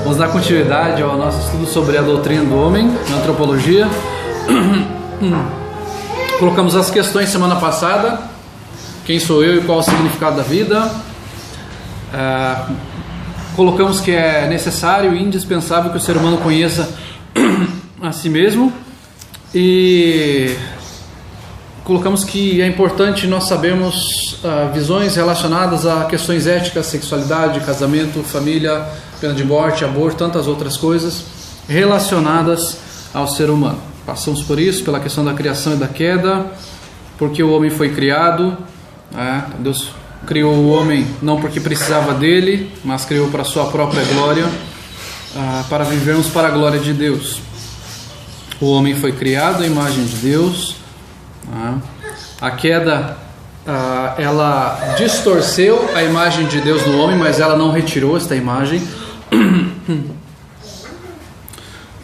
Vamos dar continuidade ao nosso estudo sobre a doutrina do homem, na antropologia. Colocamos as questões semana passada: quem sou eu e qual o significado da vida. Colocamos que é necessário e indispensável que o ser humano conheça a si mesmo, e colocamos que é importante nós sabermos visões relacionadas a questões éticas, sexualidade, casamento, família, pena de morte, aborto, tantas outras coisas relacionadas ao ser humano. Passamos por isso, pela questão da criação e da queda, porque o homem foi criado. Deus criou o homem não porque precisava dele, mas criou para a sua própria glória, para vivermos para a glória de Deus. O homem foi criado à imagem de Deus. A queda, ela distorceu a imagem de Deus no homem, mas ela não retirou esta imagem.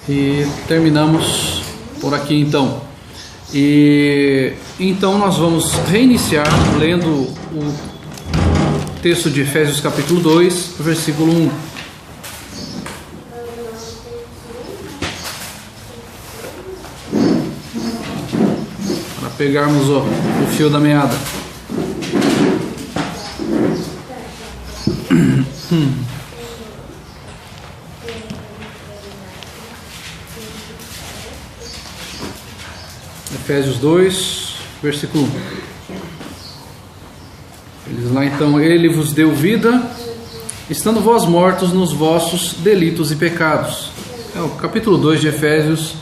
E terminamos por aqui então. E então nós vamos reiniciar lendo o texto de Efésios capítulo 2, versículo 1. Para pegarmos o fio da meada. Efésios 2, versículo 1. Diz lá então: Ele vos deu vida, estando vós mortos nos vossos delitos e pecados. O capítulo 2 de Efésios,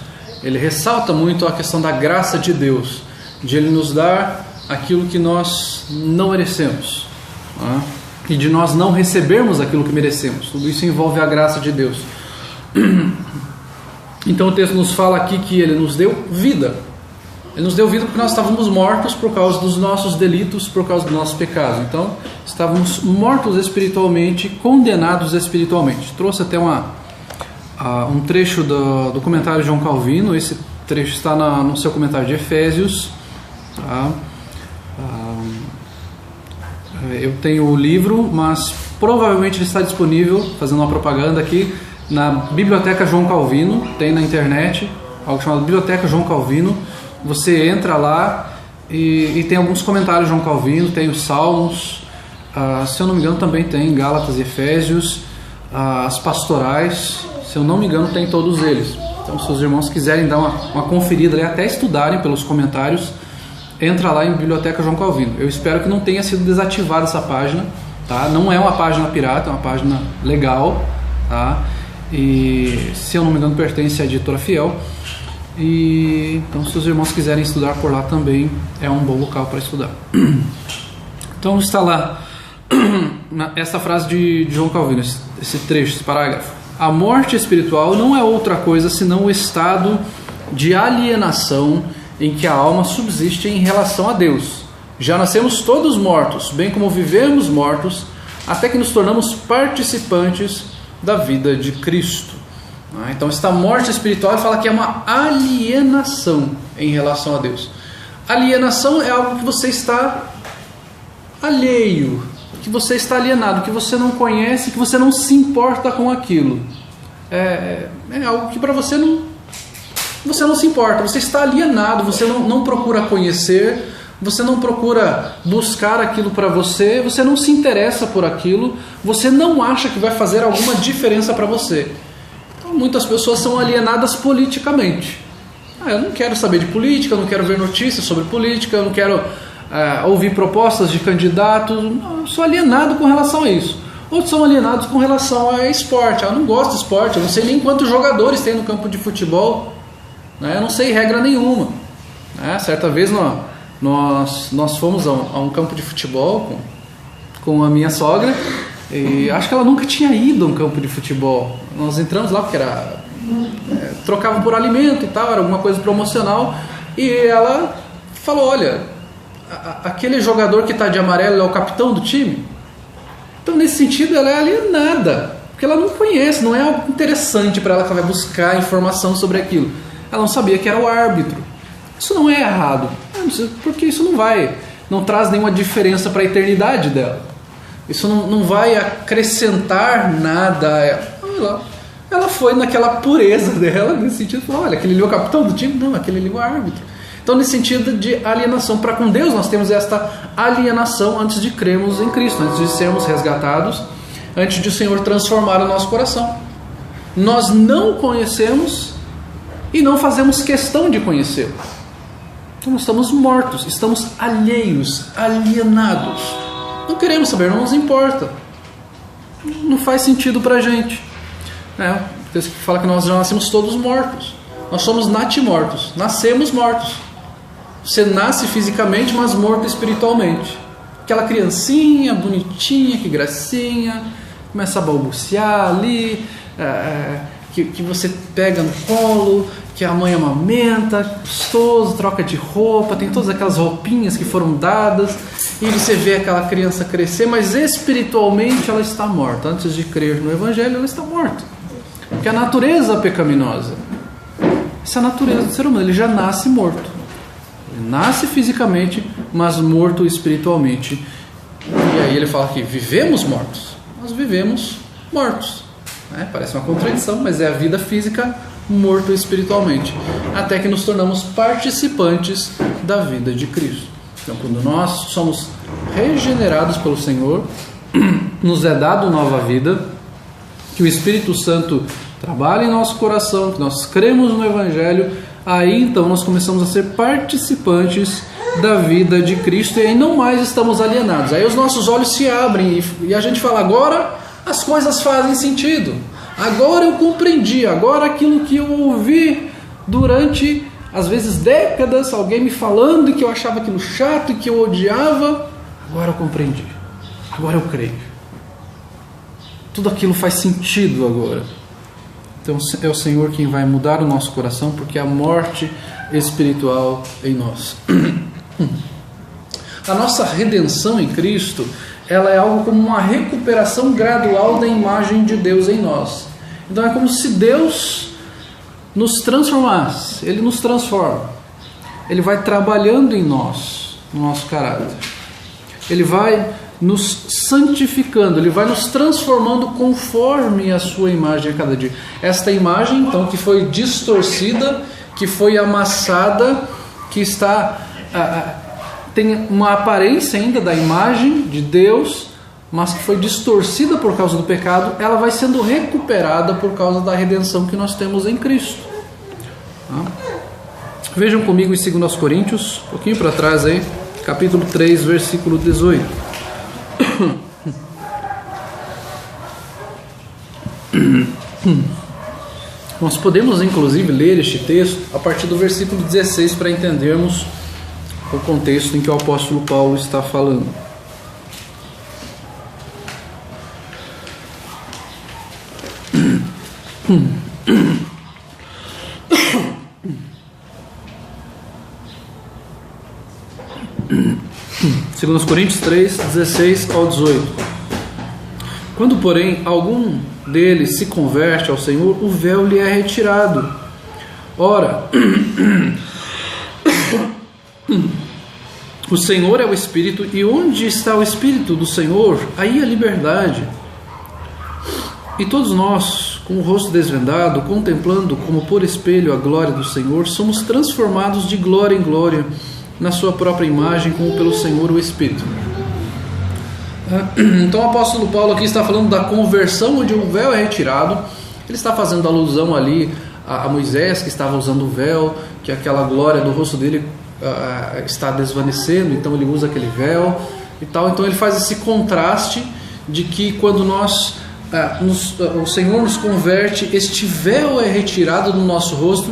ele ressalta muito a questão da graça de Deus, de Ele nos dar aquilo que nós não merecemos, e de nós não recebermos aquilo que merecemos. Tudo isso envolve a graça de Deus. Então o texto nos fala aqui que Ele nos deu vida. Ele nos deu vida porque nós estávamos mortos por causa dos nossos delitos, por causa dos nossos pecados. Então, estávamos mortos espiritualmente, condenados espiritualmente. Trouxe até um trecho do comentário de João Calvino. Esse trecho está no seu comentário de Efésios. Eu tenho o livro, mas provavelmente ele está disponível, fazendo uma propaganda aqui, na Biblioteca João Calvino. Tem na internet, algo chamado Biblioteca João Calvino. Você entra lá e tem alguns comentários de João Calvino, tem os Salmos, se eu não me engano também tem Gálatas e Efésios, as pastorais, se eu não me engano tem todos eles. Então, se os irmãos quiserem dar uma conferida ali, até estudarem pelos comentários, entra lá em Biblioteca João Calvino. Eu espero que não tenha sido desativada essa página, tá? Não é uma página pirata, é uma página legal, tá? E, se eu não me engano, pertence à editora Fiel. E então, se os irmãos quiserem estudar por lá também, é um bom local para estudar. Então está lá essa frase de João Calvino, esse trecho, esse parágrafo: a morte espiritual não é outra coisa senão o estado de alienação em que a alma subsiste em relação a Deus. Já nascemos todos mortos, bem como vivemos mortos, até que nos tornamos participantes da vida de Cristo. Então, esta morte espiritual fala que é uma alienação em relação a Deus. Alienação é algo que você está alheio, que você está alienado, que você não conhece, que você não se importa com aquilo. É algo que para você não se importa, você está alienado, você não procura conhecer, você não procura buscar aquilo para você, você não se interessa por aquilo, você não acha que vai fazer alguma diferença para você. Muitas pessoas são alienadas politicamente. Eu não quero saber de política, eu não quero ver notícias sobre política, eu não quero ouvir propostas de candidatos. Eu sou alienado com relação a isso. Outros são alienados com relação a esporte. Eu não gosto de esporte, eu não sei nem quantos jogadores tem no campo de futebol, eu não sei regra nenhuma. Certa vez nós fomos a um campo de futebol com a minha sogra, e acho que ela nunca tinha ido a um campo de futebol. Nós entramos lá porque trocava por alimento e tal, era alguma coisa promocional, e ela falou: olha, aquele jogador que está de amarelo é o capitão do time. Então, nesse sentido, ela é alienada, porque ela não conhece, não é algo interessante para ela que ela vai buscar informação sobre aquilo. Ela não sabia que era o árbitro. Isso não é errado, porque isso não traz nenhuma diferença para a eternidade dela. Isso não vai acrescentar nada a ela. ela foi naquela pureza dela, nesse sentido, falou, olha, aquele ali é o capitão do time? Não, aquele ali é o árbitro. Então, nesse sentido de alienação, para com Deus nós temos esta alienação antes de crermos em Cristo, antes de sermos resgatados, antes de o Senhor transformar o nosso coração. Nós não conhecemos e não fazemos questão de conhecê-lo. Então nós estamos mortos, estamos alheios, alienados. Não queremos saber, não nos importa. Não faz sentido para a gente. Porque fala que nós já nascemos todos mortos. Nós somos natimortos, nascemos mortos. Você nasce fisicamente, mas morto espiritualmente. Aquela criancinha bonitinha, que gracinha, começa a balbuciar ali, que você pega no colo, que a mãe amamenta, gostoso, troca de roupa, tem todas aquelas roupinhas que foram dadas, e você vê aquela criança crescer, mas espiritualmente ela está morta. Antes de crer no Evangelho, ela está morta. Porque a natureza pecaminosa, essa é a natureza do ser humano, ele já nasce morto. Ele nasce fisicamente, mas morto espiritualmente. E aí ele fala que vivemos mortos. Nós vivemos mortos. Parece uma contradição, mas é a vida física morto espiritualmente. Até que nos tornamos participantes da vida de Cristo. Então, quando nós somos regenerados pelo Senhor, nos é dado nova vida, que o Espírito Santo trabalha em nosso coração, que nós cremos no Evangelho, aí então nós começamos a ser participantes da vida de Cristo, e aí não mais estamos alienados. Aí os nossos olhos se abrem e a gente fala, agora as coisas fazem sentido, agora eu compreendi, agora aquilo que eu ouvi durante, às vezes, décadas, alguém me falando e que eu achava aquilo chato e que eu odiava, agora eu compreendi, agora eu creio, tudo aquilo faz sentido agora. Então é o Senhor quem vai mudar o nosso coração, porque há morte espiritual em nós. A nossa redenção em Cristo, ela é algo como uma recuperação gradual da imagem de Deus em nós. Então é como se Deus nos transformasse. Ele nos transforma. Ele vai trabalhando em nós, no nosso caráter. Ele vai nos santificando, Ele vai nos transformando conforme a sua imagem a cada dia. Esta imagem, então, que foi distorcida, que foi amassada, que está tem uma aparência ainda da imagem de Deus, mas que foi distorcida por causa do pecado, ela vai sendo recuperada por causa da redenção que nós temos em Cristo. Vejam comigo em 2 Coríntios, um pouquinho para trás aí, capítulo 3, versículo 18. Nós podemos inclusive ler este texto a partir do versículo 16 para entendermos o contexto em que o apóstolo Paulo está falando. Segundo Coríntios 3, 16 ao 18. Quando, porém, algum deles se converte ao Senhor, o véu lhe é retirado. Ora, o Senhor é o Espírito, e onde está o Espírito do Senhor, aí a liberdade. E todos nós, com o rosto desvendado, contemplando como por espelho a glória do Senhor, somos transformados de glória em glória, na sua própria imagem, como pelo Senhor o Espírito. Então o apóstolo Paulo aqui está falando da conversão, onde o véu é retirado. Ele está fazendo alusão ali a Moisés, que estava usando o véu, que aquela glória do rosto dele está desvanecendo, então ele usa aquele véu e tal. Então ele faz esse contraste de que quando nós o Senhor nos converte, este véu é retirado do nosso rosto,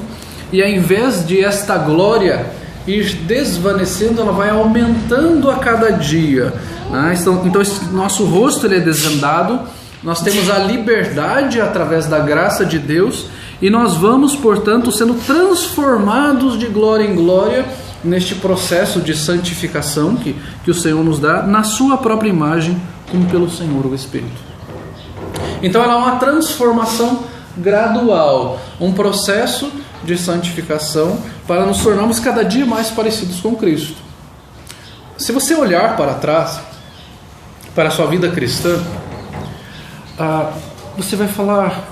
e ao invés de esta glória ir desvanecendo, ela vai aumentando a cada dia, né? Então esse nosso rosto ele é desvendado, nós temos a liberdade através da graça de Deus, e nós vamos, portanto, sendo transformados de glória em glória neste processo de santificação que o Senhor nos dá, na sua própria imagem, como pelo Senhor o Espírito. Então ela é uma transformação gradual, um processo de santificação para nos tornarmos cada dia mais parecidos com Cristo. Se você olhar para trás, para a sua vida cristã, você vai falar,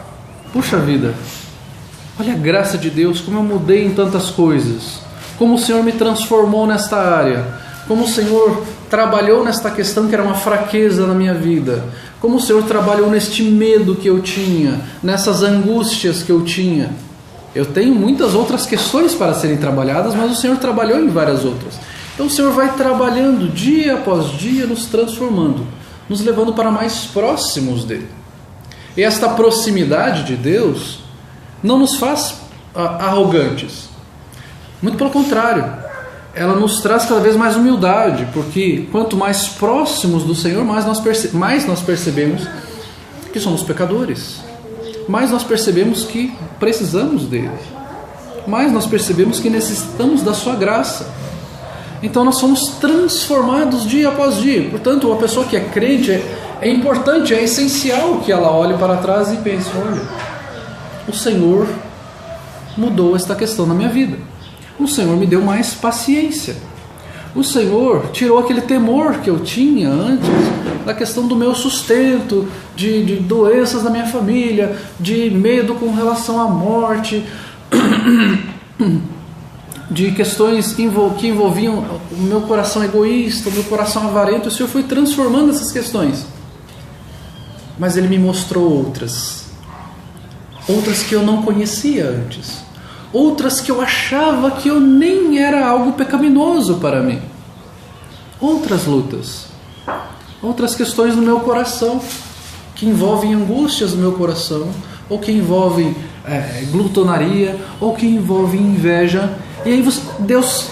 puxa vida, olha a graça de Deus, como eu mudei em tantas coisas, como o Senhor me transformou nesta área, como o Senhor trabalhou nesta questão que era uma fraqueza na minha vida, como o Senhor trabalhou neste medo que eu tinha, nessas angústias que eu tinha. Eu tenho muitas outras questões para serem trabalhadas, mas o Senhor trabalhou em várias outras. Então o Senhor vai trabalhando dia após dia, nos transformando, nos levando para mais próximos dele. E esta proximidade de Deus não nos faz arrogantes. Muito pelo contrário, ela nos traz cada vez mais humildade, porque quanto mais próximos do Senhor, mais nós percebemos que somos pecadores, mais nós percebemos que precisamos dele, mais nós percebemos que necessitamos da sua graça. Então nós somos transformados dia após dia. Portanto, uma pessoa que é crente, é importante, é essencial que ela olhe para trás e pense: olha, o Senhor mudou esta questão na minha vida. O Senhor me deu mais paciência. O Senhor tirou aquele temor que eu tinha antes, da questão do meu sustento, de doenças da minha família, de medo com relação à morte, de questões que envolviam o meu coração egoísta, o meu coração avarento. O Senhor foi transformando essas questões. Mas Ele me mostrou outras que eu não conhecia antes. Outras que eu achava que eu nem era algo pecaminoso para mim. Outras lutas, outras questões no meu coração, que envolvem angústias no meu coração, ou que envolvem glutonaria, ou que envolvem inveja. E aí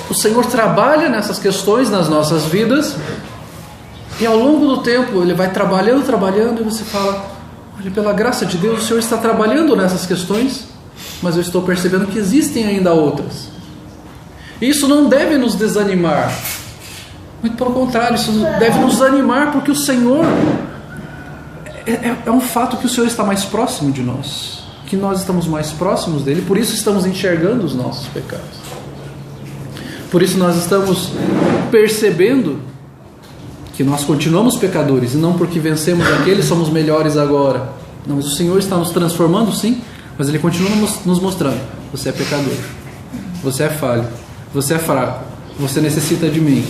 o Senhor trabalha nessas questões nas nossas vidas, e ao longo do tempo Ele vai trabalhando, e você fala: olha, pela graça de Deus, o Senhor está trabalhando nessas questões, mas eu estou percebendo que existem ainda outras. E isso não deve nos desanimar. Muito pelo contrário, isso deve nos animar, porque o Senhor... É um fato que o Senhor está mais próximo de nós, que nós estamos mais próximos dEle, por isso estamos enxergando os nossos pecados. Por isso nós estamos percebendo que nós continuamos pecadores, e não porque vencemos aquele somos melhores agora. Não, mas o Senhor está nos transformando, sim, mas Ele continua nos mostrando: você é pecador, você é falho, você é fraco, você necessita de mim.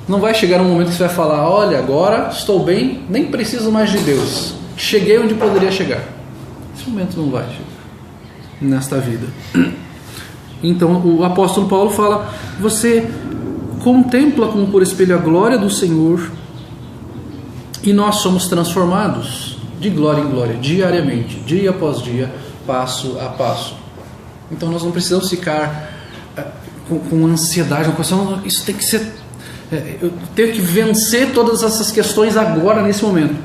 Não vai chegar um momento que você vai falar: olha, agora estou bem, nem preciso mais de Deus, cheguei onde poderia chegar. Esse momento não vai chegar nesta vida. Então o apóstolo Paulo fala: você contempla como por espelho a glória do Senhor, e nós somos transformados de glória em glória, diariamente, dia após dia, passo a passo. Então nós não precisamos ficar com ansiedade, com coração: isso tem que ser, eu tenho que vencer todas essas questões agora, nesse momento.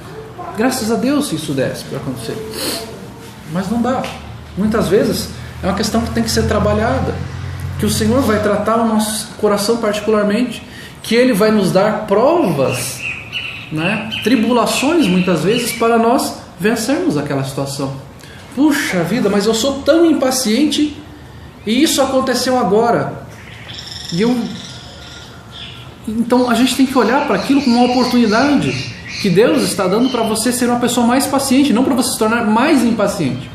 Graças a Deus se isso desse para acontecer, mas não dá. Muitas vezes é uma questão que tem que ser trabalhada, que o Senhor vai tratar o nosso coração particularmente, que Ele vai nos dar provas, tribulações muitas vezes, para nós vencermos aquela situação. Puxa vida, mas eu sou tão impaciente e isso aconteceu agora. Então a gente tem que olhar para aquilo como uma oportunidade que Deus está dando para você ser uma pessoa mais paciente, não para você se tornar mais impaciente.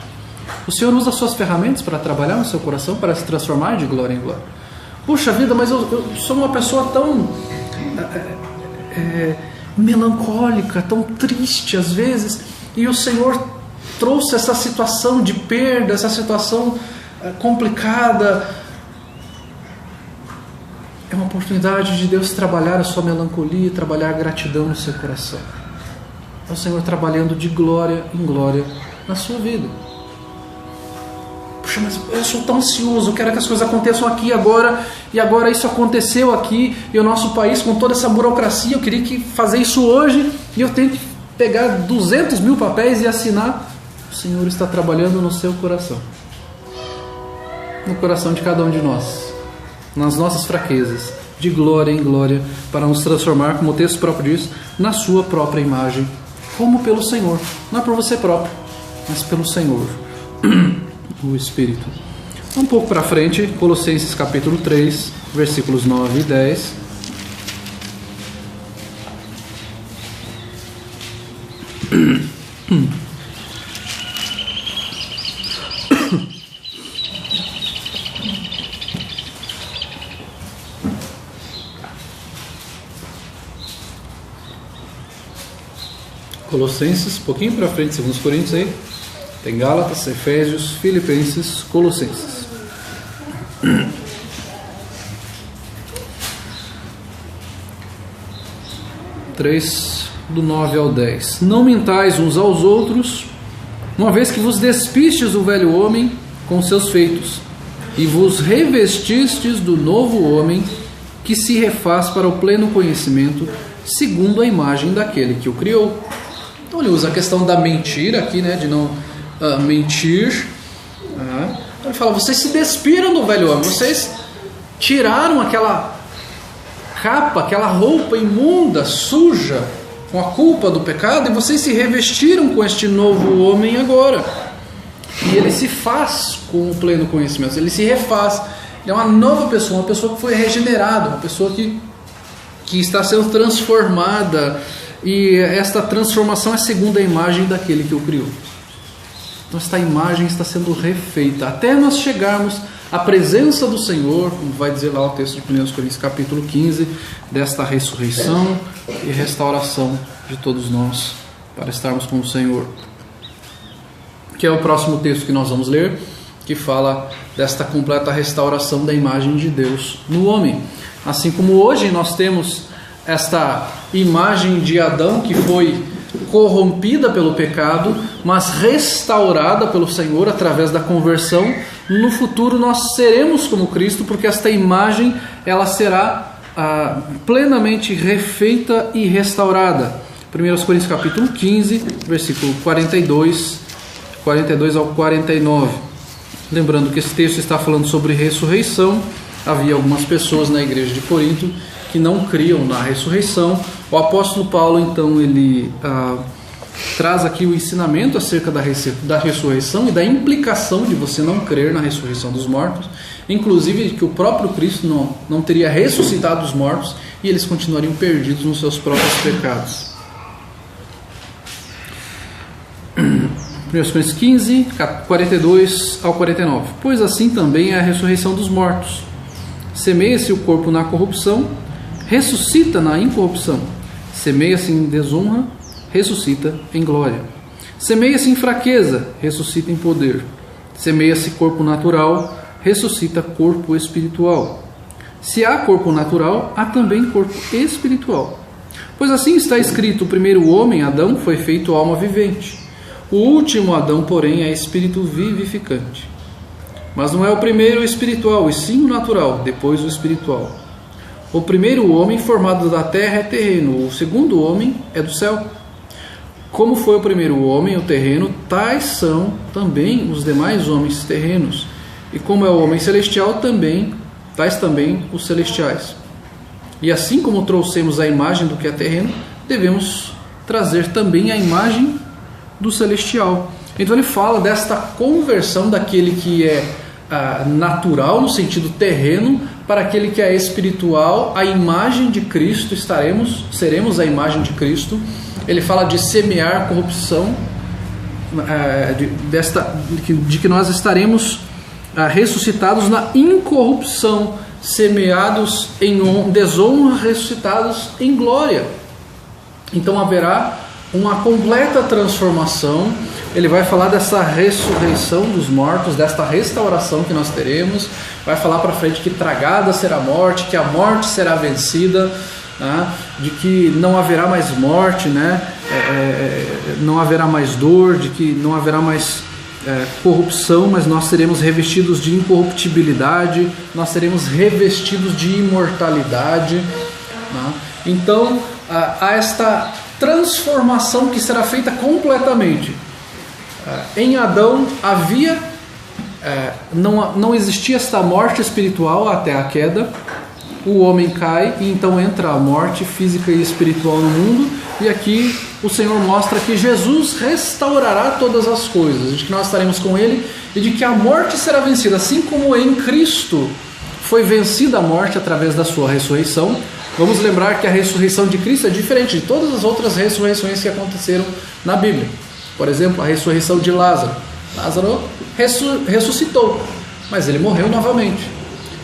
O Senhor usa as suas ferramentas para trabalhar no seu coração, para se transformar de glória em glória. Puxa vida, mas eu sou uma pessoa tão melancólica, tão triste às vezes, e o Senhor trouxe essa situação de perda, essa situação complicada. É uma oportunidade de Deus trabalhar a sua melancolia, trabalhar a gratidão no seu coração. É o Senhor trabalhando de glória em glória na sua vida. Puxa, mas eu sou tão ansioso, eu quero que as coisas aconteçam aqui agora, e agora isso aconteceu aqui, e o nosso país com toda essa burocracia, eu queria fazer isso hoje, e eu tenho que pegar 200 mil papéis e assinar. O Senhor está trabalhando no seu coração, no coração de cada um de nós, nas nossas fraquezas, de glória em glória, para nos transformar, como o texto próprio diz, na sua própria imagem, como pelo Senhor, não é por você próprio, mas pelo Senhor, o Espírito. Um pouco para frente, Colossenses capítulo 3, versículos 9 e 10. Colossenses, um pouquinho para frente, 2 Coríntios aí. Tem Gálatas, Efésios, Filipenses, Colossenses. 3, do 9 ao 10. Não mintais uns aos outros, uma vez que vos despistes do velho homem com seus feitos, e vos revestistes do novo homem, que se refaz para o pleno conhecimento, segundo a imagem daquele que o criou. Então ele usa a questão da mentira aqui, né, de não mentir. Ele fala, vocês se despiram do velho homem, vocês tiraram aquela capa, aquela roupa imunda, suja, com a culpa do pecado, e vocês se revestiram com este novo homem agora. E ele se faz com o pleno conhecimento, ele se refaz, ele é uma nova pessoa, uma pessoa que foi regenerada, uma pessoa que está sendo transformada, e esta transformação é segundo a imagem daquele que o criou. Então esta imagem está sendo refeita, até nós chegarmos à presença do Senhor, como vai dizer lá o texto de 1 Coríntios capítulo 15, desta ressurreição e restauração de todos nós, para estarmos com o Senhor. Que é o próximo texto que nós vamos ler, que fala desta completa restauração da imagem de Deus no homem. Assim como hoje nós temos esta imagem de Adão que foi corrompida pelo pecado, mas restaurada pelo Senhor através da conversão, no futuro nós seremos como Cristo, porque esta imagem ela será plenamente refeita e restaurada. 1 Coríntios capítulo 15, versículo 42 ao 49. Lembrando que esse texto está falando sobre ressurreição. Havia algumas pessoas na igreja de Corinto que não criam na ressurreição. O apóstolo Paulo, então, ele traz aqui o ensinamento acerca da ressurreição e da implicação de você não crer na ressurreição dos mortos, inclusive que o próprio Cristo não teria ressuscitado os mortos e eles continuariam perdidos nos seus próprios pecados. 1 Coríntios 15, 42 ao 49. Pois assim também é a ressurreição dos mortos. Semeia-se o corpo na corrupção, ressuscita na incorrupção. Semeia-se em desonra, ressuscita em glória. Semeia-se em fraqueza, ressuscita em poder. Semeia-se corpo natural, ressuscita corpo espiritual. Se há corpo natural, há também corpo espiritual. Pois assim está escrito: o primeiro homem, Adão, foi feito alma vivente. O último Adão, porém, é espírito vivificante. Mas não é o primeiro o espiritual, e sim o natural, depois o espiritual. O primeiro homem formado da terra é terreno, o segundo homem é do céu. Como foi o primeiro homem, o terreno, tais são também os demais homens terrenos. E como é o homem celestial, tais também os celestiais. E assim como trouxemos a imagem do que é terreno, devemos trazer também a imagem do celestial. Então ele fala desta conversão daquele que é natural, no sentido terreno, para aquele que é espiritual, a imagem de Cristo, seremos a imagem de Cristo. Ele fala de semear corrupção, de que nós estaremos ressuscitados na incorrupção, semeados em desonra, ressuscitados em glória. Então haverá uma completa transformação. Ele vai falar dessa ressurreição dos mortos, desta restauração que nós teremos. Vai falar para frente que tragada será a morte, que a morte será vencida, né? De que não haverá mais morte, né? Não haverá mais dor, de que não haverá mais corrupção, mas nós seremos revestidos de incorruptibilidade, nós seremos revestidos de imortalidade, né? Então há esta transformação que será feita completamente. Em Adão havia, não existia esta morte espiritual até a queda. O homem cai e então entra a morte física e espiritual no mundo. E aqui o Senhor mostra que Jesus restaurará todas as coisas, de que nós estaremos com Ele e de que a morte será vencida, assim como em Cristo foi vencida a morte através da sua ressurreição. Vamos lembrar que a ressurreição de Cristo é diferente de todas as outras ressurreições que aconteceram na Bíblia. Por exemplo, a ressurreição de Lázaro. Lázaro ressuscitou, mas ele morreu novamente.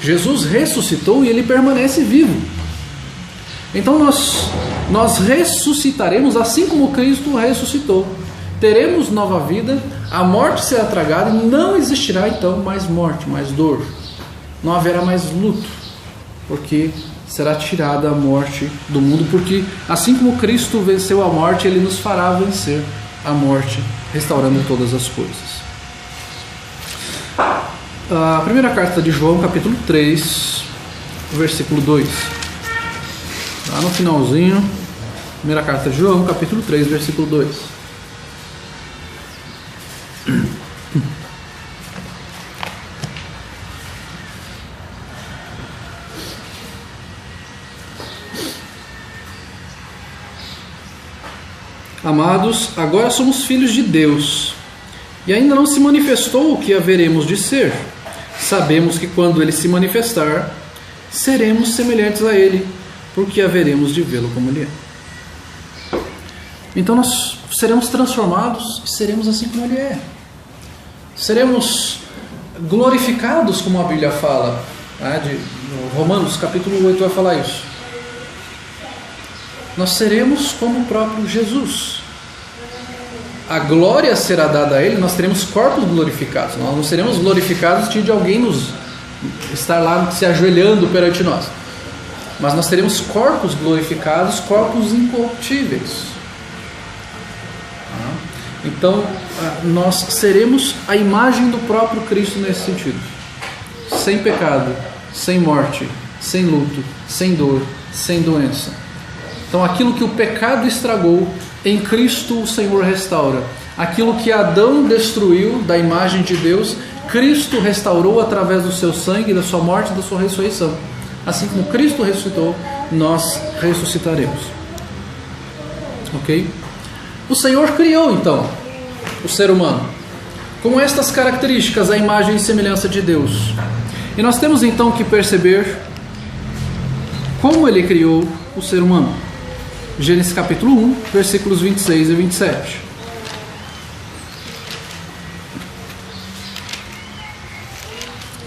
Jesus ressuscitou e ele permanece vivo. Então nós ressuscitaremos assim como Cristo ressuscitou. Teremos nova vida, a morte será tragada e não existirá então mais morte, mais dor. Não haverá mais luto, porque será tirada a morte do mundo, porque assim como Cristo venceu a morte, Ele nos fará vencer a morte, restaurando todas as coisas. A primeira carta de João, capítulo 3, versículo 2. Lá no finalzinho, primeira carta de João, capítulo 3, versículo 2. Amados, agora somos filhos de Deus, e ainda não se manifestou o que haveremos de ser. Sabemos que quando Ele se manifestar, seremos semelhantes a Ele, porque haveremos de vê-lo como Ele é. Então nós seremos transformados e seremos assim como Ele é. Seremos glorificados, como a Bíblia fala, de Romanos capítulo 8 vai falar isso. Nós seremos como o próprio Jesus. A glória será dada a Ele, nós teremos corpos glorificados. Nós não seremos glorificados de alguém nos estar lá se ajoelhando perante nós. Mas nós teremos corpos glorificados, corpos incorruptíveis. Então, nós seremos a imagem do próprio Cristo nesse sentido. Sem pecado, sem morte, sem luto, sem dor, sem doença. Então, aquilo que o pecado estragou, em Cristo o Senhor restaura. Aquilo que Adão destruiu da imagem de Deus, Cristo restaurou através do seu sangue, da sua morte e da sua ressurreição. Assim como Cristo ressuscitou, nós ressuscitaremos. Ok? O Senhor criou, então, o ser humano com estas características, a imagem e semelhança de Deus. E nós temos, então, que perceber como Ele criou o ser humano. Gênesis capítulo 1, versículos 26 e 27.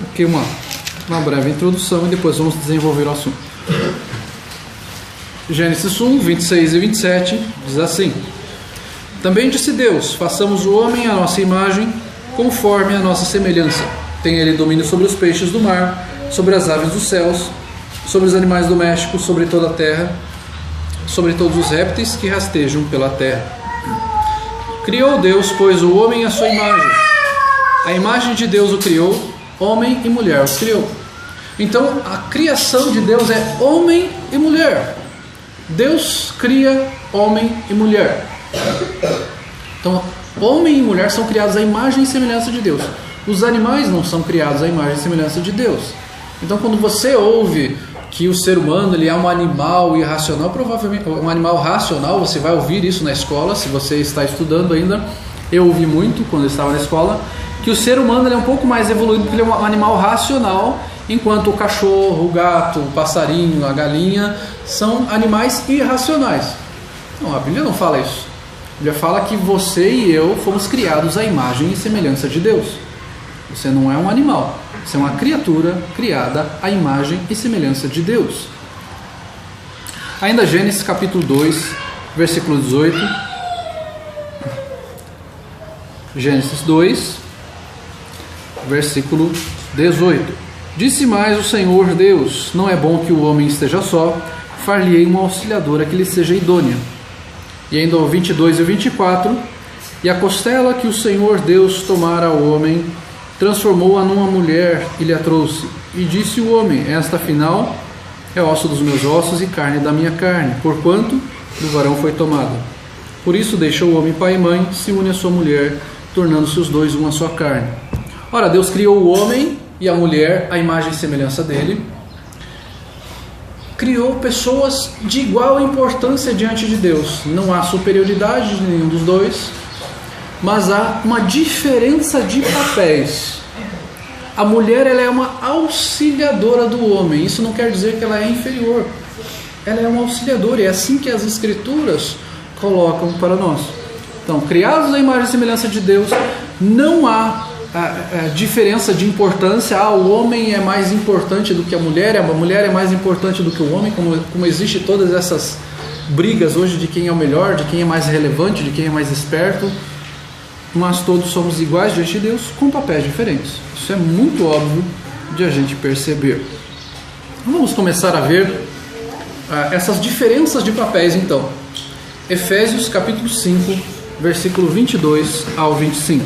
Aqui uma breve introdução e depois vamos desenvolver o assunto. Gênesis 1, 26 e 27 diz assim: Também disse Deus, façamos o homem à nossa imagem, conforme a nossa semelhança. Tem ele domínio sobre os peixes do mar, sobre as aves dos céus, sobre os animais domésticos, sobre toda a terra, sobre todos os répteis que rastejam pela terra. Criou Deus, pois, o homem à sua imagem. A imagem de Deus o criou, homem e mulher os criou. Então, a criação de Deus é homem e mulher. Deus cria homem e mulher. Então, homem e mulher são criados à imagem e semelhança de Deus. Os animais não são criados à imagem e semelhança de Deus. Então, quando você ouve que o ser humano ele é um animal irracional, provavelmente um animal racional, você vai ouvir isso na escola, se você está estudando ainda. Eu ouvi muito quando eu estava na escola, que o ser humano ele é um pouco mais evoluído, porque ele é um animal racional, enquanto o cachorro, o gato, o passarinho, a galinha são animais irracionais. Não, a Bíblia não fala isso. A Bíblia fala que você e eu fomos criados à imagem e semelhança de Deus. Você não é um animal. Você é uma criatura criada à imagem e semelhança de Deus. Ainda Gênesis capítulo 2, versículo 18. Gênesis 2, versículo 18. Disse mais o Senhor Deus: Não é bom que o homem esteja só, far-lhe-ei uma auxiliadora que lhe seja idônea. E ainda o 22 e o 24. E a costela que o Senhor Deus tomara ao homem, transformou-a numa mulher e lhe a trouxe. E disse o homem: Esta afinal é osso dos meus ossos e carne da minha carne, porquanto do varão foi tomada. Por isso deixa o homem pai e mãe, se une à sua mulher, tornando-se os dois uma só carne. Ora, Deus criou o homem e a mulher, à imagem e semelhança dele. Criou pessoas de igual importância diante de Deus. Não há superioridade de nenhum dos dois, mas há uma diferença de papéis. A mulher ela é uma auxiliadora do homem. Isso não quer dizer que ela é inferior. Ela é uma auxiliadora, e é assim que as Escrituras colocam para nós. Então, criados à imagem e semelhança de Deus, não há a diferença de importância. O homem é mais importante do que a mulher é mais importante do que o homem, como existe todas essas brigas hoje de quem é o melhor, de quem é mais relevante, de quem é mais esperto. Mas todos somos iguais diante de Deus, com papéis diferentes. Isso é muito óbvio de a gente perceber. Vamos começar a ver essas diferenças de papéis então. Efésios capítulo 5, versículo 22 ao 25.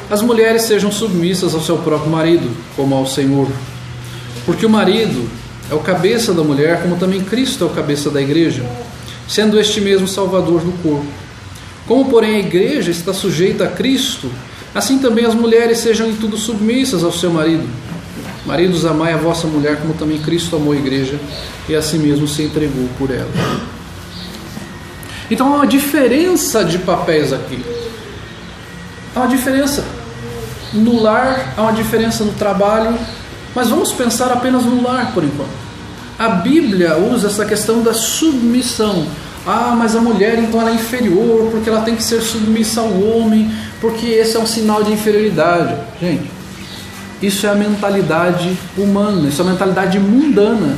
As mulheres sejam submissas ao seu próprio marido, como ao Senhor. Porque o marido é o cabeça da mulher, como também Cristo é o cabeça da igreja, sendo este mesmo Salvador do corpo. Como, porém, a igreja está sujeita a Cristo, assim também as mulheres sejam em tudo submissas ao seu marido. Maridos, amai a vossa mulher, como também Cristo amou a igreja, e a si mesmo se entregou por ela. Então há uma diferença de papéis aqui. Há uma diferença no lar, há uma diferença no trabalho, mas vamos pensar apenas no lar por enquanto. A Bíblia usa essa questão da submissão. Mas a mulher então ela é inferior, porque ela tem que ser submissa ao homem, porque esse é um sinal de inferioridade. Gente, isso é a mentalidade humana, isso é a mentalidade mundana,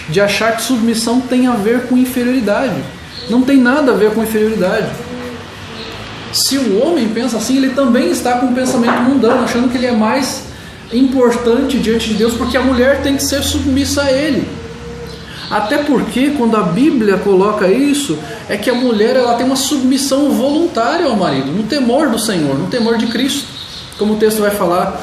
de achar que submissão tem a ver com inferioridade. Não tem nada a ver com inferioridade. Se o homem pensa assim, ele também está com um pensamento mundano, achando que ele é mais importante diante de Deus, porque a mulher tem que ser submissa a ele. Até porque quando a Bíblia coloca isso, é que a mulher ela tem uma submissão voluntária ao marido, no temor do Senhor, no temor de Cristo. Como o texto vai falar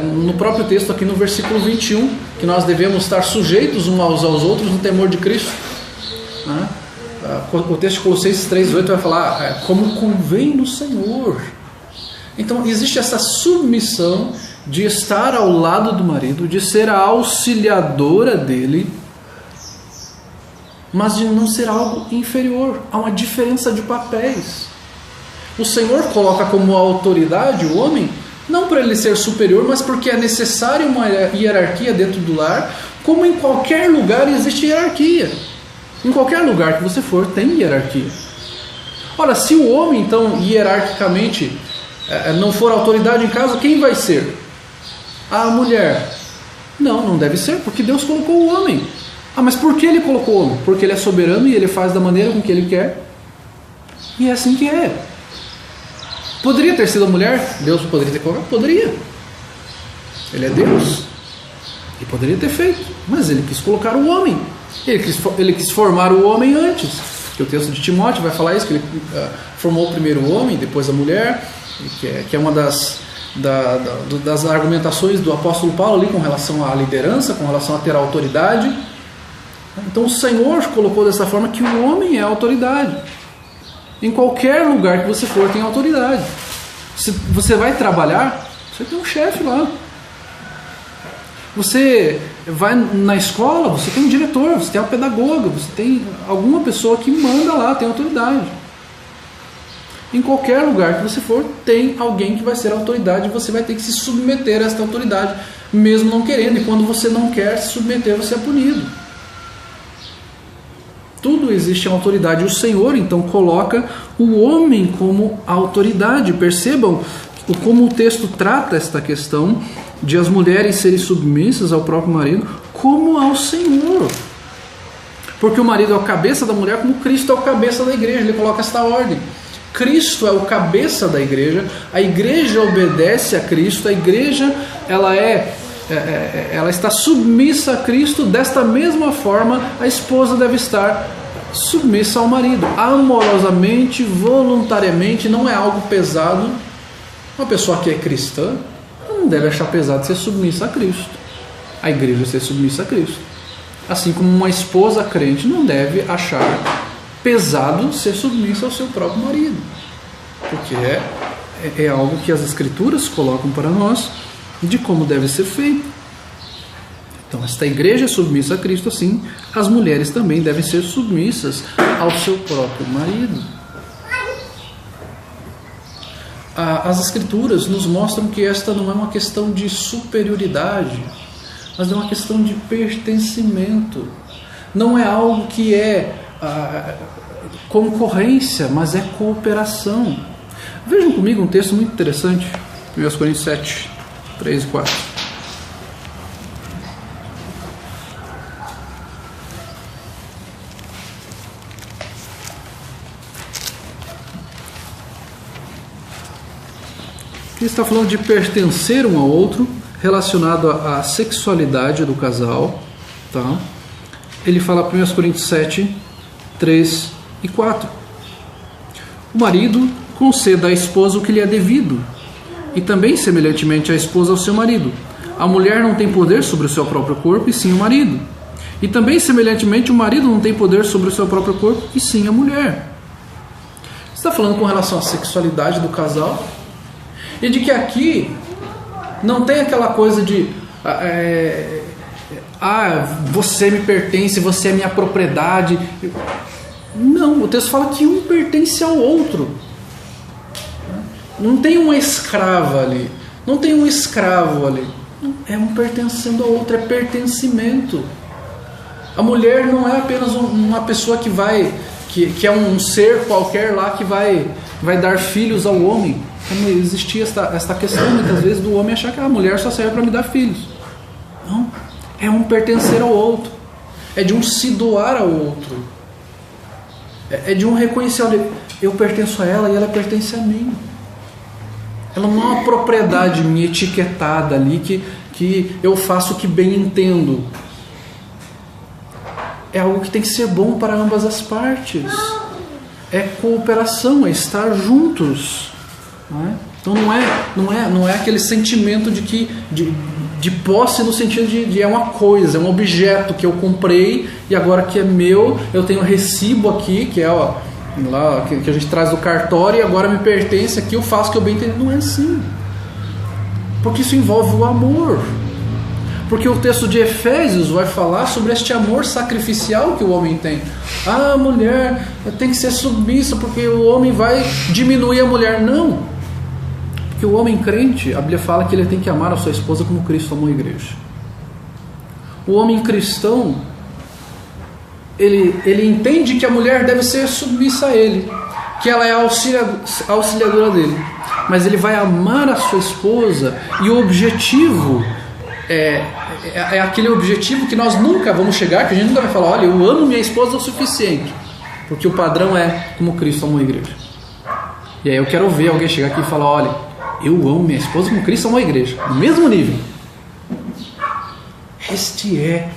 no próprio texto aqui no versículo 21, que nós devemos estar sujeitos uns aos outros no temor de Cristo. O texto de Colossenses 3,8 vai falar como convém no Senhor. Então existe essa submissão de estar ao lado do marido, de ser a auxiliadora dele, mas de não ser algo inferior. Há uma diferença de papéis. O Senhor coloca como autoridade o homem, não para ele ser superior, mas porque é necessário uma hierarquia dentro do lar, como em qualquer lugar existe hierarquia. Em qualquer lugar que você for, tem hierarquia. Ora, se o homem, então, hierarquicamente, não for autoridade em casa, quem vai ser? A mulher. Não deve ser, porque Deus colocou o homem. Mas por que ele colocou o homem? Porque ele é soberano e ele faz da maneira com que ele quer. E é assim que é. Poderia ter sido a mulher? Deus poderia ter colocado? Poderia. Ele é Deus. Ele poderia ter feito. Mas ele quis colocar o homem. Ele quis formar o homem antes. Que o texto de Timóteo vai falar isso, que ele formou primeiro o homem, depois a mulher, que é uma das argumentações do apóstolo Paulo ali com relação à liderança, com relação a ter autoridade. Então o Senhor colocou dessa forma que o homem é a autoridade. Em qualquer lugar que você for, tem autoridade. Se você vai trabalhar, você tem um chefe lá. Você vai na escola, você tem um diretor, você tem uma pedagoga, você tem alguma pessoa que manda lá, tem autoridade. Em qualquer lugar que você for, tem alguém que vai ser autoridade e você vai ter que se submeter a esta autoridade, mesmo não querendo. E quando você não quer se submeter, você é punido. Tudo existe a autoridade. O Senhor, então, coloca o homem como autoridade. Percebam como o texto trata esta questão de as mulheres serem submissas ao próprio marido como ao Senhor. Porque o marido é o cabeça da mulher, como Cristo é o cabeça da igreja. Ele coloca esta ordem. Cristo é o cabeça da igreja, a igreja obedece a Cristo, a igreja ela está submissa a Cristo. Desta mesma forma, a esposa deve estar submissa ao marido, amorosamente, voluntariamente. Não é algo pesado. Uma pessoa que é cristã não deve achar pesado ser submissa a Cristo, a igreja ser submissa a Cristo. Assim como uma esposa crente não deve achar pesado ser submissa ao seu próprio marido, porque é algo que as Escrituras colocam para nós de como deve ser feito. Então, esta igreja é submissa a Cristo, assim, as mulheres também devem ser submissas ao seu próprio marido. As Escrituras nos mostram que esta não é uma questão de superioridade, mas é uma questão de pertencimento. Não é algo que é concorrência, mas é cooperação. Vejam comigo um texto muito interessante, 1 Coríntios 7, 3 e 4. Aqui está falando de pertencer um ao outro, relacionado à sexualidade do casal. Tá? Ele fala 1 Coríntios 7, 3 e 4. O marido conceda à esposa o que lhe é devido, e também semelhantemente a esposa ao seu marido. A mulher não tem poder sobre o seu próprio corpo, e sim o marido. E também semelhantemente o marido não tem poder sobre o seu próprio corpo, e sim a mulher. Está falando com relação à sexualidade do casal, e de que aqui não tem aquela coisa de você me pertence, você é minha propriedade. Não, o texto fala que um pertence ao outro. Não tem uma escrava ali, não tem um escravo ali. É um pertencendo ao outro, é pertencimento. A mulher não é apenas uma pessoa que é um ser qualquer lá que vai dar filhos ao homem. Como existia esta questão muitas vezes do homem achar que a mulher só serve para me dar filhos. Não, é um pertencer ao outro, é de um se doar ao outro, é de um reconhecer, olha, eu pertenço a ela e ela pertence a mim. Ela não é uma propriedade minha etiquetada ali que eu faço o que bem entendo. É algo que tem que ser bom para ambas as partes. É cooperação, é estar juntos. Não é? Então não é aquele sentimento de posse no sentido de é uma coisa, é um objeto que eu comprei e agora que é meu, eu tenho recibo aqui, que é lá que a gente traz do cartório e agora me pertence aqui, eu faço o que eu bem entendo. Não é assim. Porque isso envolve o amor. Porque o texto de Efésios vai falar sobre este amor sacrificial que o homem tem. A mulher tem que ser submissa porque o homem vai diminuir a mulher. Não. Porque o homem crente, a Bíblia fala que ele tem que amar a sua esposa como Cristo amou a igreja. O homem cristão, ele entende que a mulher deve ser submissa a ele, que ela é a auxiliadora dele. Mas ele vai amar a sua esposa e o objetivo é aquele objetivo que nós nunca vamos chegar, que a gente nunca vai falar, olha, eu amo minha esposa o suficiente, porque o padrão é como Cristo amou a igreja. E aí eu quero ver alguém chegar aqui e falar, olha, eu amo minha esposa como Cristo amou a igreja, no mesmo nível. Este é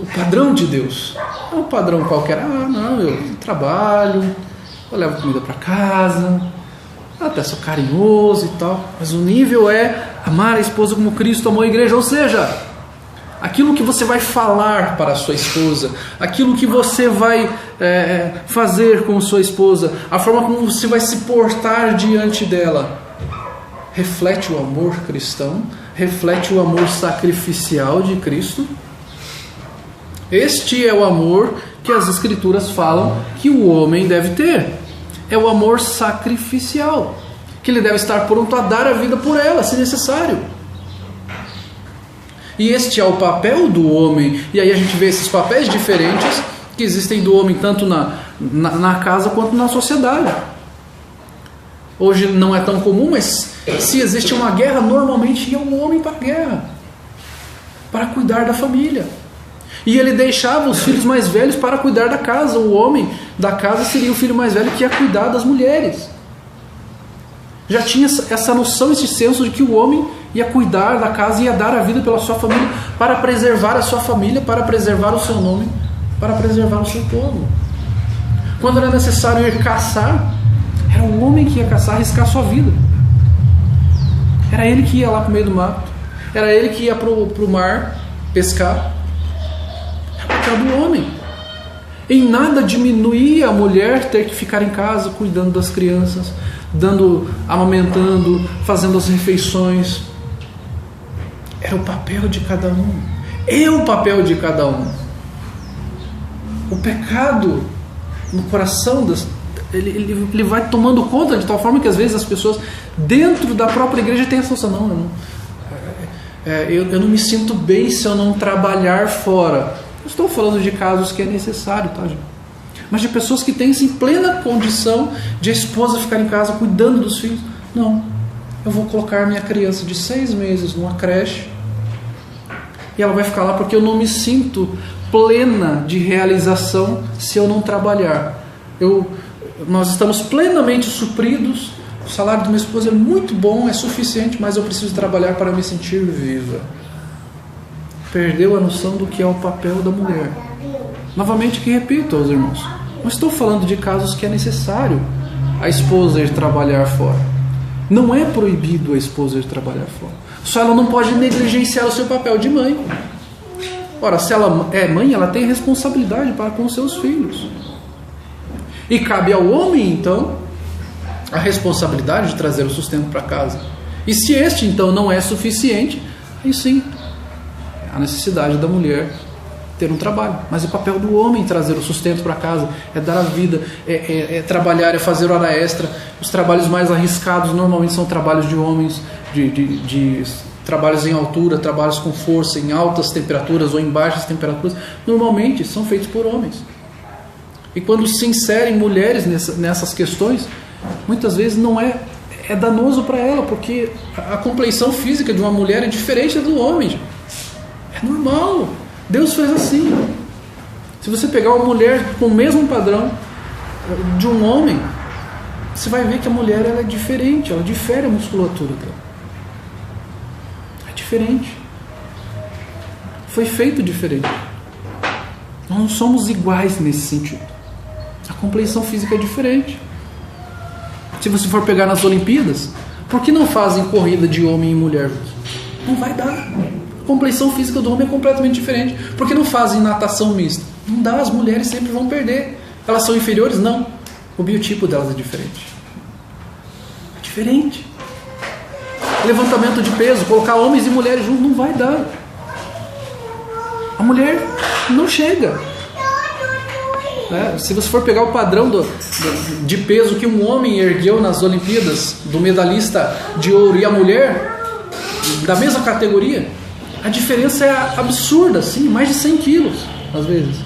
o padrão de Deus. Não é um padrão qualquer, não, eu trabalho, eu levo comida para casa, até sou carinhoso e tal, mas o nível é amar a esposa como Cristo amou a igreja, ou seja, aquilo que você vai falar para a sua esposa, aquilo que você vai fazer com sua esposa, a forma como você vai se portar diante dela, reflete o amor cristão, reflete o amor sacrificial de Cristo. Este é o amor que as Escrituras falam que o homem deve ter. É o amor sacrificial, que ele deve estar pronto a dar a vida por ela, se necessário. E este é o papel do homem. E aí a gente vê esses papéis diferentes que existem do homem tanto na casa quanto na sociedade. Hoje não é tão comum, mas se existe uma guerra, normalmente ia um homem para a guerra, para cuidar da família. E ele deixava os filhos mais velhos para cuidar da casa. O homem da casa seria o filho mais velho que ia cuidar das mulheres. Já tinha essa noção, esse senso de que o homem ia cuidar da casa, ia dar a vida pela sua família, para preservar a sua família, para preservar o seu nome, para preservar o seu povo. Quando era necessário ir caçar, era o homem que ia caçar, arriscar a sua vida. Era ele que ia lá para o meio do mato, era ele que ia para o mar pescar. Era o papel do homem. Em nada diminuía a mulher ter que ficar em casa cuidando das crianças, amamentando, fazendo as refeições. Era o papel de cada um. É o papel de cada um. O pecado no coração ele vai tomando conta de tal forma que às vezes as pessoas dentro da própria igreja têm essa noção, eu não me sinto bem se eu não trabalhar fora. Eu estou falando de casos que é necessário, tá, gente? Mas de pessoas que têm sim, plena condição de a esposa ficar em casa cuidando dos filhos. Não, eu vou colocar minha criança de 6 meses numa creche e ela vai ficar lá porque eu não me sinto plena de realização se eu não trabalhar. Nós estamos plenamente supridos, o salário da minha esposa é muito bom, é suficiente, mas eu preciso trabalhar para me sentir viva. Perdeu a noção do que é o papel da mulher. Novamente que repito aos irmãos, não estou falando de casos que é necessário a esposa ir trabalhar fora. Não é proibido a esposa ir trabalhar fora. Só ela não pode negligenciar o seu papel de mãe. Ora, se ela é mãe, ela tem responsabilidade para com seus filhos. E cabe ao homem, então, a responsabilidade de trazer o sustento para casa. E se este, então, não é suficiente, aí sim, a necessidade da mulher ter um trabalho. Mas o papel do homem é trazer o sustento para casa, é dar a vida, é trabalhar, é fazer hora extra. Os trabalhos mais arriscados normalmente são trabalhos de homens, de trabalhos em altura, trabalhos com força, em altas temperaturas ou em baixas temperaturas. Normalmente são feitos por homens. E quando se inserem mulheres nessas questões, muitas vezes não é danoso para ela, porque a compleição física de uma mulher é diferente do homem. É normal. Deus fez assim. Se você pegar uma mulher com o mesmo padrão de um homem, você vai ver que a mulher ela é diferente, ela difere a musculatura dela. É diferente. Foi feito diferente. Nós não somos iguais nesse sentido. A compleição física é diferente. Se você for pegar nas Olimpíadas, por que não fazem corrida de homem e mulher? Não vai dar. A compleição física do homem é completamente diferente. Por que não fazem natação mista? Não dá, as mulheres sempre vão perder. Elas são inferiores? Não. O biotipo delas é diferente. É diferente. Levantamento de peso, colocar homens e mulheres juntos, não vai dar. A mulher não chega. Se você for pegar o padrão de peso que um homem ergueu nas Olimpíadas, do medalhista de ouro, e a mulher da mesma categoria, a diferença é absurda, sim, mais de 100 quilos às vezes.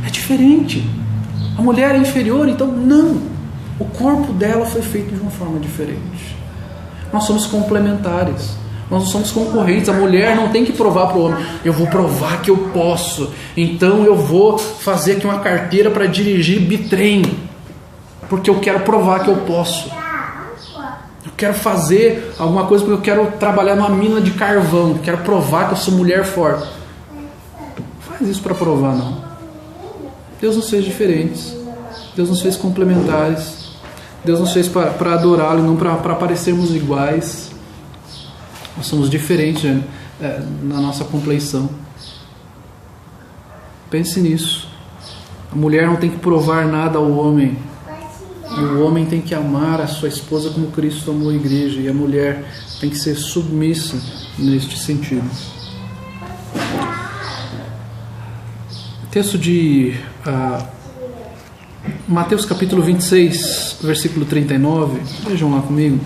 É diferente. A mulher é inferior, então não. O corpo dela foi feito de uma forma diferente. Nós somos complementares. Nós não somos concorrentes. A mulher não tem que provar para o homem. Eu vou provar que eu posso. Então eu vou fazer aqui uma carteira para dirigir bitrem. Porque eu quero provar que eu posso. Eu quero fazer alguma coisa porque eu quero trabalhar numa mina de carvão. Quero provar que eu sou mulher forte. Não faz isso para provar, não. Deus nos fez diferentes. Deus nos fez complementares. Deus nos fez para adorá-lo e não para parecermos iguais. Nós somos diferentes na nossa compleição. Pense nisso. A mulher não tem que provar nada ao homem. E o homem tem que amar a sua esposa como Cristo amou a igreja. E a mulher tem que ser submissa neste sentido. Texto de Mateus capítulo 26, versículo 39. Vejam lá comigo.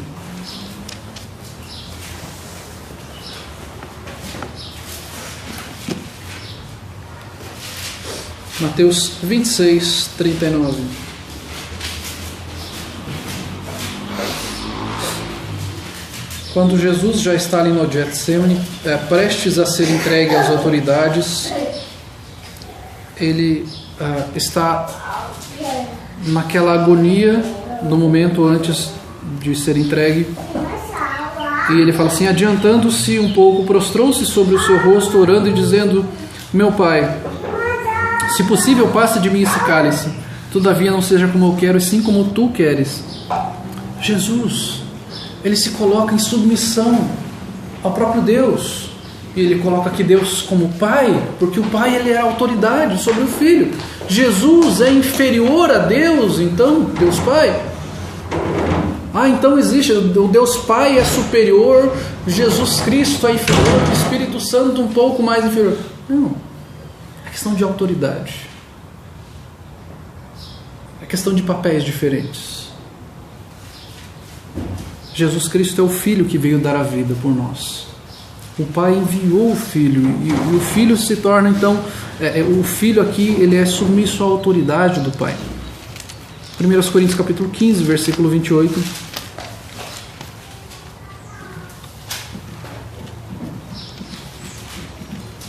Mateus 26, 39. Quando Jesus já está ali no Getsemane, prestes a ser entregue às autoridades, ele está naquela agonia no momento antes de ser entregue. E ele fala assim: adiantando-se um pouco, prostrou-se sobre o seu rosto, orando e dizendo: meu Pai, se possível, passe de mim esse cálice. Todavia não seja como eu quero, e sim como tu queres. Jesus, ele se coloca em submissão ao próprio Deus. E ele coloca aqui Deus como Pai, porque o Pai ele é a autoridade sobre o Filho. Jesus é inferior a Deus, então, Deus Pai. Então existe, o Deus Pai é superior, Jesus Cristo é inferior, o Espírito Santo um pouco mais inferior. Não. É questão de autoridade. É questão de papéis diferentes. Jesus Cristo é o Filho que veio dar a vida por nós. O Pai enviou o Filho, e o Filho se torna, então, o Filho aqui, ele é submisso à autoridade do Pai. 1 Coríntios capítulo 15, versículo 28.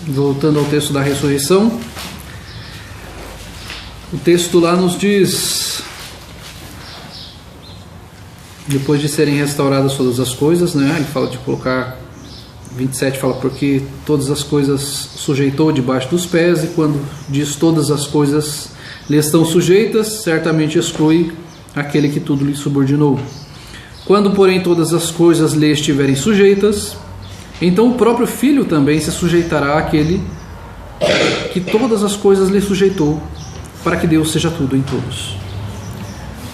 Voltando ao texto da ressurreição, o texto lá nos diz: depois de serem restauradas todas as coisas, né? Ele fala de colocar, 27 fala, porque todas as coisas sujeitou debaixo dos pés, e quando diz todas as coisas lhe estão sujeitas, certamente exclui aquele que tudo lhe subordinou. Quando, porém, todas as coisas lhe estiverem sujeitas, então o próprio Filho também se sujeitará àquele que todas as coisas lhe sujeitou, para que Deus seja tudo em todos.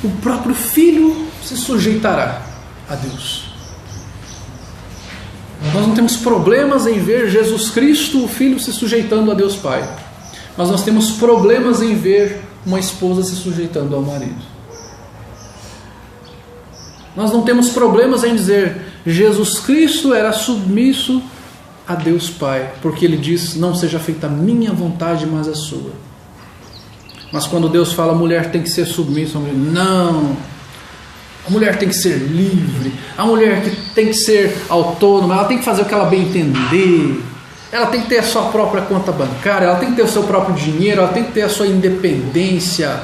O próprio Filho se sujeitará a Deus. Nós não temos problemas em ver Jesus Cristo, o Filho, se sujeitando a Deus Pai. Mas nós temos problemas em ver uma esposa se sujeitando ao marido. Nós não temos problemas em dizer Jesus Cristo era submisso a Deus Pai, porque Ele diz: não seja feita a minha vontade, mas a sua. Mas quando Deus fala a mulher tem que ser submissa, não, a mulher tem que ser livre, a mulher tem que ser autônoma, ela tem que fazer o que ela bem entender, ela tem que ter a sua própria conta bancária, ela tem que ter o seu próprio dinheiro, ela tem que ter a sua independência,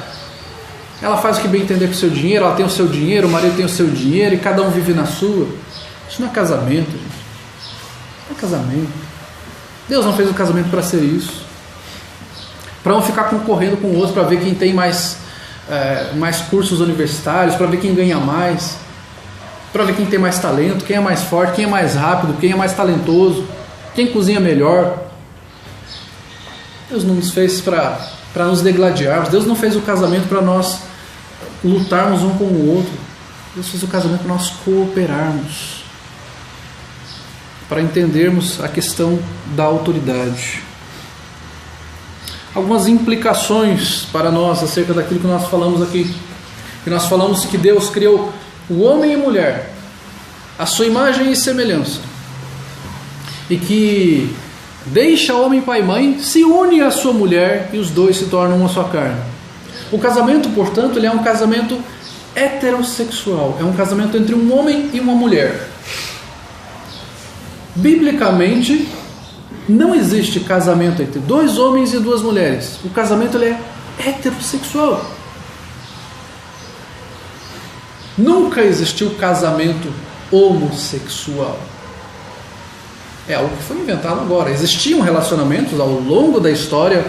ela faz o que bem entender com o seu dinheiro, ela tem o seu dinheiro, o marido tem o seu dinheiro e cada um vive na sua. Isso não é casamento, gente. Não é casamento. Deus não fez o casamento para ser isso, para um ficar concorrendo com o outro, para ver quem tem mais cursos universitários, para ver quem ganha mais, para ver quem tem mais talento, quem é mais forte, quem é mais rápido, quem é mais talentoso, quem cozinha melhor. Deus não nos fez para nos degladiarmos. Deus não fez o casamento para nós lutarmos um com o outro. Deus fez o casamento para nós cooperarmos, para entendermos a questão da autoridade. Algumas implicações para nós acerca daquilo que nós falamos aqui. Que nós falamos que Deus criou o homem e a mulher à sua imagem e semelhança, e que deixa o homem pai e mãe, se une à sua mulher e os dois se tornam uma só carne. O casamento, portanto, ele é um casamento heterossexual, é um casamento entre um homem e uma mulher. Biblicamente, não existe casamento entre dois homens e duas mulheres. O casamento ele é heterossexual. Nunca existiu casamento homossexual. É algo que foi inventado agora. Existiam relacionamentos ao longo da história,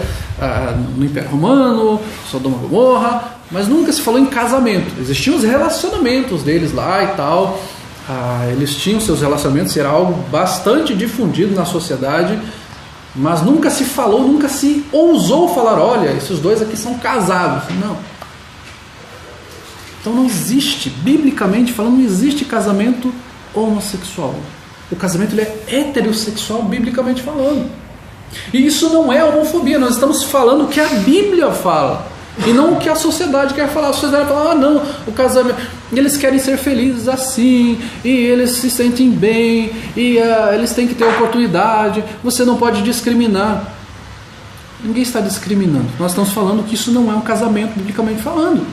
no Império Romano, Sodoma e Gomorra, mas nunca se falou em casamento. Existiam os relacionamentos deles lá e tal. Eles tinham seus relacionamentos, era algo bastante difundido na sociedade, mas nunca se falou, nunca se ousou falar: olha, esses dois aqui são casados. Não. Então não existe, biblicamente falando, não existe casamento homossexual. O casamento ele é heterossexual, biblicamente falando. E isso não é homofobia, nós estamos falando o que a Bíblia fala, e não o que a sociedade quer falar. A sociedade fala: não, o casamento, eles querem ser felizes assim, e eles se sentem bem, e eles têm que ter oportunidade, você não pode discriminar. Ninguém está discriminando. Nós estamos falando que isso não é um casamento, biblicamente falando.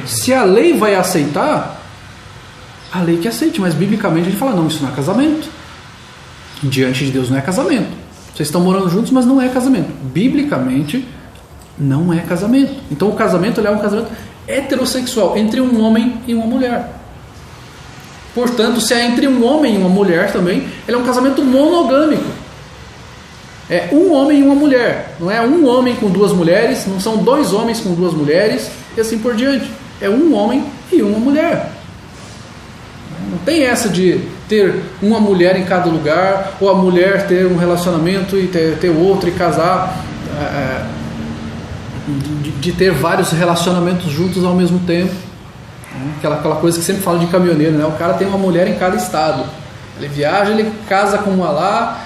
Se a lei vai aceitar, a lei que aceite, mas biblicamente a gente fala: não, isso não é casamento. Diante de Deus não é casamento. Vocês estão morando juntos, mas não é casamento. Biblicamente não é casamento. Então o casamento ele é um casamento heterossexual, entre um homem e uma mulher. Portanto, se é entre um homem e uma mulher também, ele é um casamento monogâmico. É um homem e uma mulher. Não é um homem com duas mulheres, não são dois homens com duas mulheres, e assim por diante. É um homem e uma mulher. Não tem essa de ter uma mulher em cada lugar, ou a mulher ter um relacionamento e ter outro e casar, de ter vários relacionamentos juntos ao mesmo tempo. Aquela coisa que sempre fala de caminhoneiro, né? O cara tem uma mulher em cada estado. Ele viaja, ele casa com uma lá,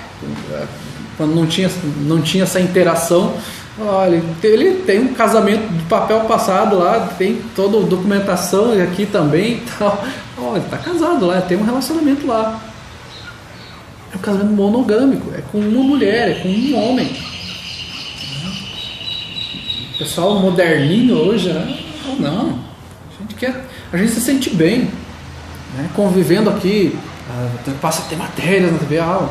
quando não tinha essa interação. Olha, ele tem um casamento de papel passado lá, tem toda a documentação aqui também e tal. Olha, ele está casado lá, tem um relacionamento lá. É um casamento monogâmico, é com uma mulher, é com um homem. O pessoal moderninho hoje, né? Não, a gente se sente bem, né? Convivendo aqui, passa a ter matérias na TV, a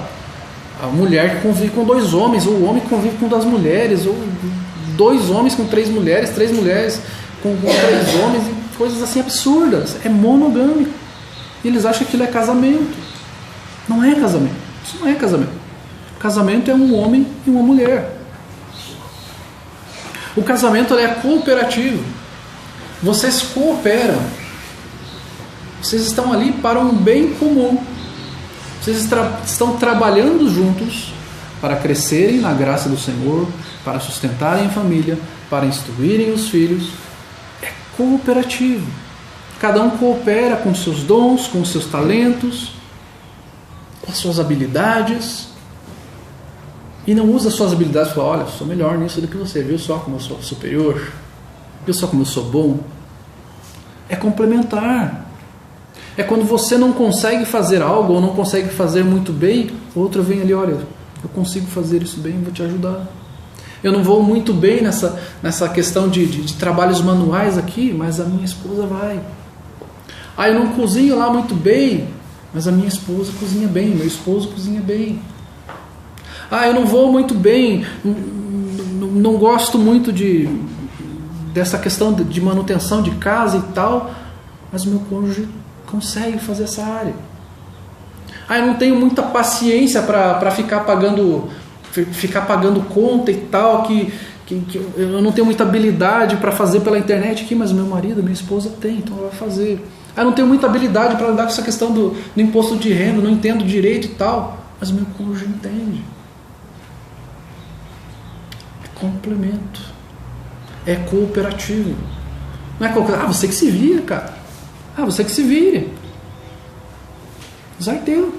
mulher que convive com 2 homens, ou o homem que convive com 2 mulheres, ou 2 homens com 3 mulheres, 3 mulheres com 3 homens, e coisas assim absurdas. É monogâmico. E eles acham que aquilo é casamento. Não é casamento. Isso não é casamento. Casamento é um homem e uma mulher. O casamento é cooperativo. Vocês cooperam. Vocês estão ali para um bem comum. Vocês estão trabalhando juntos para crescerem na graça do Senhor, para sustentarem a família, para instruírem os filhos. É cooperativo. Cada um coopera com seus dons, com seus talentos, com as suas habilidades. E não usa suas habilidades para falar, olha, eu sou melhor nisso do que você, viu só como eu sou superior? Viu só como eu sou bom? É complementar. É quando você não consegue fazer algo ou não consegue fazer muito bem, o outro vem ali, olha, eu consigo fazer isso bem, vou te ajudar. Eu não vou muito bem nessa questão de trabalhos manuais aqui, mas a minha esposa vai. Eu não cozinho lá muito bem, mas a minha esposa cozinha bem, meu esposo cozinha bem. Eu não vou muito bem, não gosto muito dessa questão de manutenção de casa e tal, mas meu cônjuge consegue fazer essa área. Eu não tenho muita paciência para ficar pagando conta e tal, que eu não tenho muita habilidade para fazer pela internet aqui, mas meu marido, minha esposa tem, então ela vai fazer. Eu não tenho muita habilidade para lidar com essa questão do imposto de renda, não entendo direito e tal, mas meu cônjuge entende. É complemento. É cooperativo. Não é qualquer coisa, você que se vira, cara. Você que se vire. Azar teu.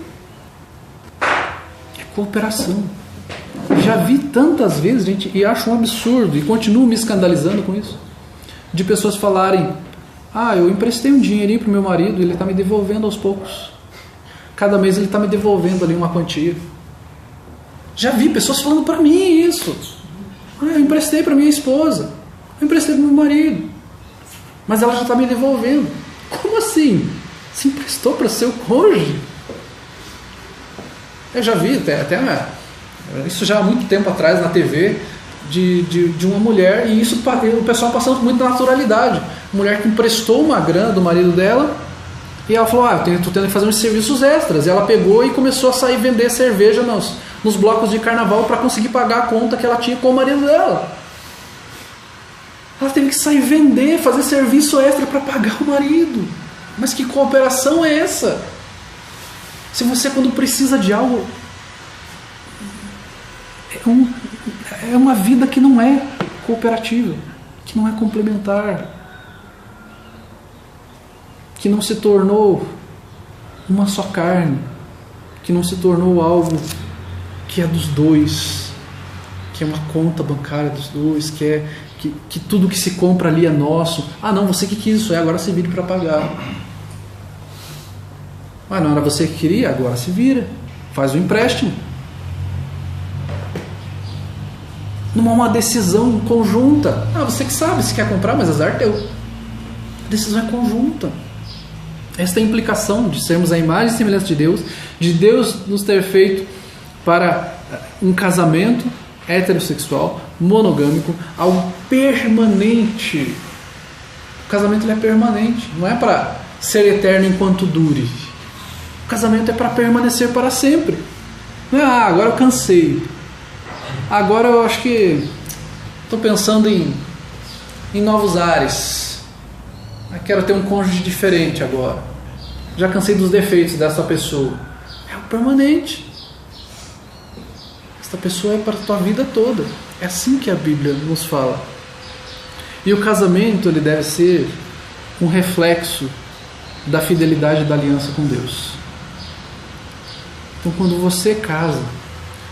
É cooperação. Já vi tantas vezes, gente, e acho um absurdo, e continuo me escandalizando com isso, de pessoas falarem, eu emprestei um dinheirinho pro meu marido, ele está me devolvendo aos poucos. Cada mês ele está me devolvendo ali uma quantia. Já vi pessoas falando para mim isso. Eu emprestei para minha esposa, eu emprestei para meu marido, mas ela já está me devolvendo. Como assim? Você emprestou para seu cônjuge? Eu já vi até isso já há muito tempo atrás na TV de uma mulher, e isso o pessoal passando com muita naturalidade. Mulher que emprestou uma grana do marido dela e ela falou, estou tendo que fazer uns serviços extras, e ela pegou e começou a sair vender cerveja nos blocos de carnaval para conseguir pagar a conta que ela tinha com o marido dela. Ela teve que sair vender, fazer serviço extra para pagar o marido. Mas que cooperação é essa? Se você, quando precisa de algo, é uma vida que não é cooperativa, que não é complementar, que não se tornou uma só carne, que não se tornou algo que é dos dois, que é uma conta bancária dos dois, que tudo que se compra ali é nosso. Não, você que quis isso, agora se vire para pagar. Não era você que queria, agora se vira, faz o empréstimo. Não é uma decisão conjunta. Você que sabe se quer comprar, mas azar teu. A decisão é conjunta. Esta é a implicação de sermos a imagem e semelhança de Deus nos ter feito para um casamento heterossexual, monogâmico, algo permanente. O casamento ele é permanente, não é para ser eterno enquanto dure. O casamento é para permanecer para sempre. Não é, agora eu cansei. Agora eu acho que estou pensando em novos ares. Eu quero ter um cônjuge diferente agora. Já cansei dos defeitos dessa pessoa. É o permanente. Esta pessoa é para a tua vida toda. É assim que a Bíblia nos fala. E o casamento ele deve ser um reflexo da fidelidade da aliança com Deus. Então, quando você casa,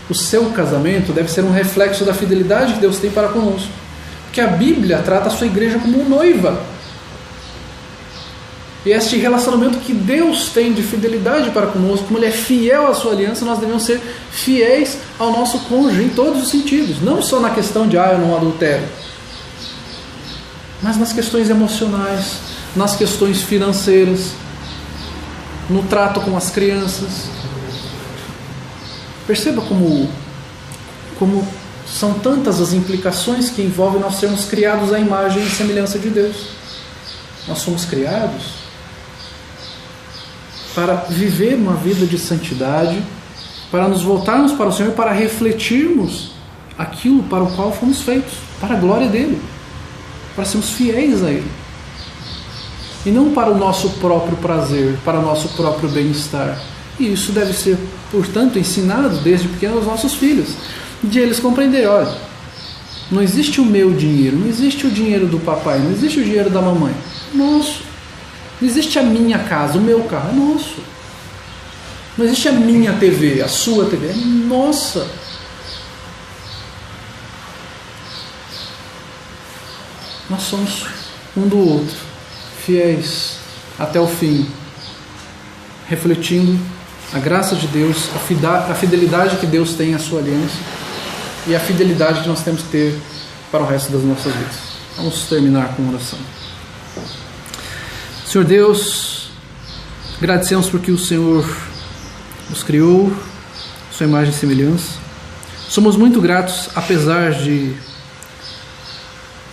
o seu casamento deve ser um reflexo da fidelidade que Deus tem para conosco. Porque a Bíblia trata a sua igreja como noiva. E este relacionamento que Deus tem de fidelidade para conosco, como Ele é fiel à sua aliança, nós devemos ser fiéis ao nosso cônjuge em todos os sentidos. Não só na questão de, eu não adultero, mas nas questões emocionais, nas questões financeiras, no trato com as crianças. Perceba como são tantas as implicações que envolvem nós sermos criados à imagem e semelhança de Deus. Nós somos criados para viver uma vida de santidade, para nos voltarmos para o Senhor, para refletirmos aquilo para o qual fomos feitos, para a glória dEle, para sermos fiéis a Ele. E não para o nosso próprio prazer, para o nosso próprio bem-estar. E isso deve ser, portanto, ensinado desde pequeno aos nossos filhos, de eles compreenderem, olha, não existe o meu dinheiro, não existe o dinheiro do papai, não existe o dinheiro da mamãe, nosso. Não existe a minha casa, o meu carro, é nosso. Não existe a minha TV, a sua TV, é nossa. Nós somos um do outro, fiéis até o fim, refletindo a graça de Deus, a fidelidade que Deus tem à sua aliança e a fidelidade que nós temos que ter para o resto das nossas vidas. Vamos terminar com uma oração. Senhor Deus, agradecemos porque o Senhor nos criou, sua imagem e semelhança. Somos muito gratos, apesar de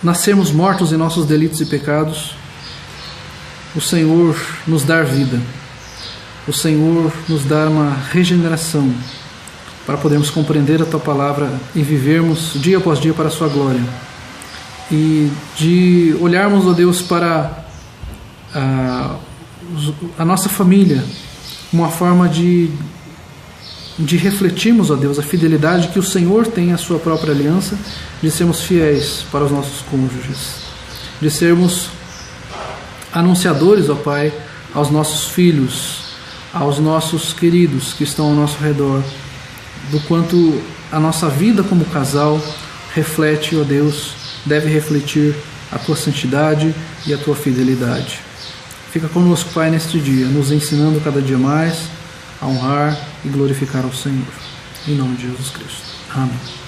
nascermos mortos em nossos delitos e pecados, o Senhor nos dar vida, o Senhor nos dar uma regeneração para podermos compreender a Tua Palavra e vivermos dia após dia para a Sua glória. E de olharmos, ó Deus, para a nossa família, uma forma de refletirmos, ó Deus, a fidelidade que o Senhor tem à sua própria aliança, de sermos fiéis para os nossos cônjuges, de sermos anunciadores, ó Pai, aos nossos filhos, aos nossos queridos que estão ao nosso redor, do quanto a nossa vida como casal reflete, ó Deus, deve refletir a Tua santidade e a Tua fidelidade. Fica conosco, Pai, neste dia, nos ensinando cada dia mais a honrar e glorificar ao Senhor. Em nome de Jesus Cristo. Amém.